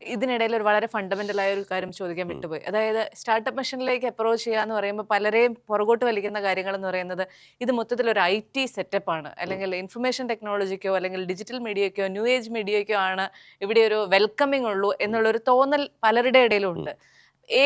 ഇതിനിടയിൽ ഒരു വളരെ ഫണ്ടമെന്റൽ ആയ ഒരു കാര്യം ചോദിക്കാൻ വിട്ടുപോയി. അതായത് സ്റ്റാർട്ടപ്പ് മിഷനിലേക്ക് അപ്രോച്ച് ചെയ്യുക എന്ന് പറയുമ്പോൾ പലരെയും പുറകോട്ട് വലിക്കുന്ന കാര്യങ്ങൾ എന്ന് പറയുന്നത് ഇത് മൊത്തത്തിൽ ഒരു IT സെറ്റപ്പാണ്, അല്ലെങ്കിൽ ഇൻഫർമേഷൻ ടെക്നോളജിക്കോ അല്ലെങ്കിൽ ഡിജിറ്റൽ മീഡിയയ്ക്കോ ന്യൂ ഏജ് മീഡിയയ്ക്കോ ആണ് ഇവിടെ ഒരു വെൽക്കമിംഗ് ഉള്ളൂ എന്നുള്ളൊരു തോന്നൽ പലരുടെ ഇടയിലും ഉണ്ട്.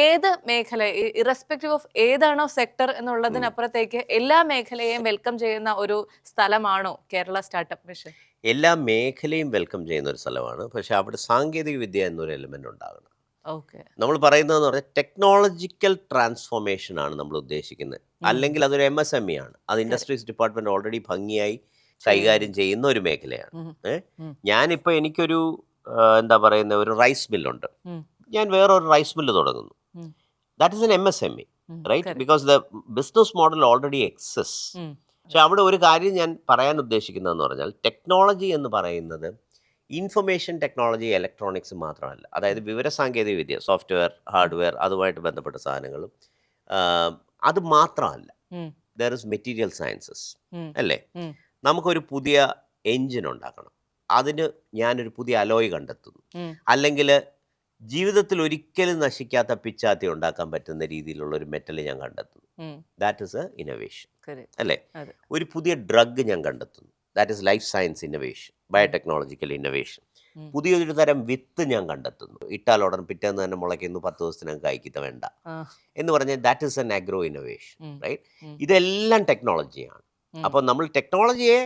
ഏത് മേഖല, ഇറസ്പെക്റ്റീവ് ഓഫ് ഏതാണോ സെക്ടർ എന്നുള്ളതിനപ്പുറത്തേക്ക് എല്ലാ മേഖലയെയും വെൽക്കം ചെയ്യുന്ന ഒരു സ്ഥലമാണോ കേരള സ്റ്റാർട്ടപ്പ് മിഷൻ? എല്ലാ മേഖലയും വെൽക്കം ചെയ്യുന്ന ഒരു സ്ഥലമാണ്. പക്ഷേ അവിടെ സാങ്കേതിക വിദ്യ എന്നൊരു എലിമെൻ്റ് ഉണ്ടാകണം. ഓക്കെ. നമ്മൾ പറയുന്നതെന്ന് പറഞ്ഞാൽ ടെക്നോളജിക്കൽ ട്രാൻസ്ഫോർമേഷൻ ആണ് നമ്മൾ ഉദ്ദേശിക്കുന്നത്. അല്ലെങ്കിൽ അതൊരു MSME ആണ്. അത് ഇൻഡസ്ട്രീസ് ഡിപ്പാർട്ട്മെൻറ്റ് ഓൾറെഡി ഭംഗിയായി കൈകാര്യം ചെയ്യുന്ന ഒരു മേഖലയാണ്. ഞാനിപ്പോൾ എനിക്കൊരു എന്താ പറയുന്ന ഒരു റൈസ് മില്ലുണ്ട്. ഞാൻ വേറൊരു റൈസ് മില്ല് തുടങ്ങുന്നു. That is an MSME, right? Because the business model already exist. പക്ഷെ അവിടെ ഒരു കാര്യം ഞാൻ പറയാൻ ഉദ്ദേശിക്കുന്നതെന്ന് പറഞ്ഞാൽ ടെക്നോളജി എന്ന് പറയുന്നത് ഇൻഫർമേഷൻ ടെക്നോളജി, ഇലക്ട്രോണിക്സ് മാത്രമല്ല. അതായത് വിവരസാങ്കേതിക വിദ്യ, സോഫ്റ്റ്വെയർ, ഹാർഡ്വെയർ, അതുമായിട്ട് ബന്ധപ്പെട്ട സാധനങ്ങളും അത് മാത്രമല്ല. ദർ ഇസ് മെറ്റീരിയൽ സയൻസസ്, അല്ലേ? നമുക്കൊരു പുതിയ എൻജിൻ ഉണ്ടാക്കണം. അതിന് ഞാനൊരു പുതിയ അലോയ് കണ്ടെത്തുന്നു. അല്ലെങ്കിൽ ജീവിതത്തിൽ ഒരിക്കലും നശിക്കാത്ത പിച്ചാത്തി ഉണ്ടാക്കാൻ പറ്റുന്ന രീതിയിലുള്ള ഒരു മെറ്റൽ ഞാൻ കണ്ടെത്തുന്നു. ദാറ്റ് ഇസ് എ ഇന്നോവേഷൻ, അല്ലേ? ഒരു പുതിയ ഡ്രഗ് ഞാൻ കണ്ടെത്തുന്നു. That is life science innovation, biotechnological innovation. പുതിയൊരു തരം വിത്ത് ഞാൻ കണ്ടെത്തുന്നു. ഇട്ടാൽ ഉടൻ പിറ്റേന്ന് തന്നെ മുളയ്ക്കുന്നു, 10 ദിവസത്തിനകം കായ്ക്കുന്ന വേണ്ട എന്ന് പറഞ്ഞാൽ that is an agro innovation, right? ഇതെല്ലാം ടെക്നോളജിയാണ്. അപ്പോൾ നമ്മൾ ടെക്നോളജിയെ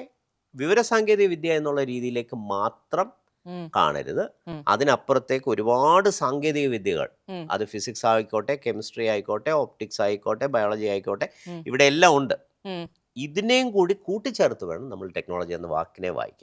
വിവരസാങ്കേതിക വിദ്യ എന്നുള്ള രീതിയിലേക്ക് മാത്രം കാണരുത്. അതിനപ്പുറത്തേക്ക് ഒരുപാട് സാങ്കേതിക വിദ്യകൾ, അത് ഫിസിക്സ് ആയിക്കോട്ടെ, കെമിസ്ട്രി ആയിക്കോട്ടെ, ഓപ്റ്റിക്സ് ആയിക്കോട്ടെ, ബയോളജി ആയിക്കോട്ടെ, ഇവിടെ എല്ലാം ഉണ്ട്. ഇതിനെയും കൂടി കൂട്ടിച്ചേർത്ത് വേണം നമ്മൾ ടെക്നോളജി എന്ന വാക്കിനെ വായിക്കാൻ.